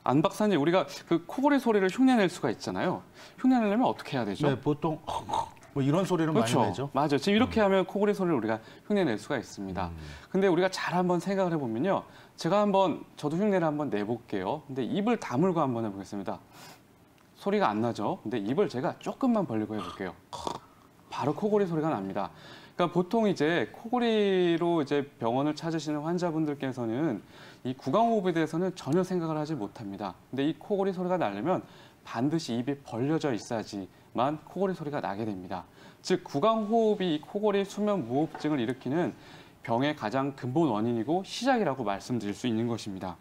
안 박사님, 우리가 그 코골이 소리를 흉내낼 수가 있잖아요. 흉내내려면 어떻게 해야 되죠? 네, 보통 뭐 이런 소리를 그렇죠. 많이 내죠. 맞아요. 지금 이렇게 하면 코골이 소리를 우리가 흉내낼 수가 있습니다. 근데 우리가 잘 한번 생각을 해보면요. 제가 한번 저도 흉내를 한번 내볼게요. 근데 입을 다물고 한번 해보겠습니다. 소리가 안 나죠. 근데 입을 제가 조금만 벌리고 해볼게요. 바로 코골이 소리가 납니다. 그러니까 보통 이제 코골이로 이제 병원을 찾으시는 환자분들께서는 이 구강호흡에 대해서는 전혀 생각을 하지 못합니다. 근데 이 코골이 소리가 나려면 반드시 입이 벌려져 있어야지만 코골이 소리가 나게 됩니다. 즉 구강호흡이 이 코골이 수면 무호흡증을 일으키는 병의 가장 근본 원인이고 시작이라고 말씀드릴 수 있는 것입니다.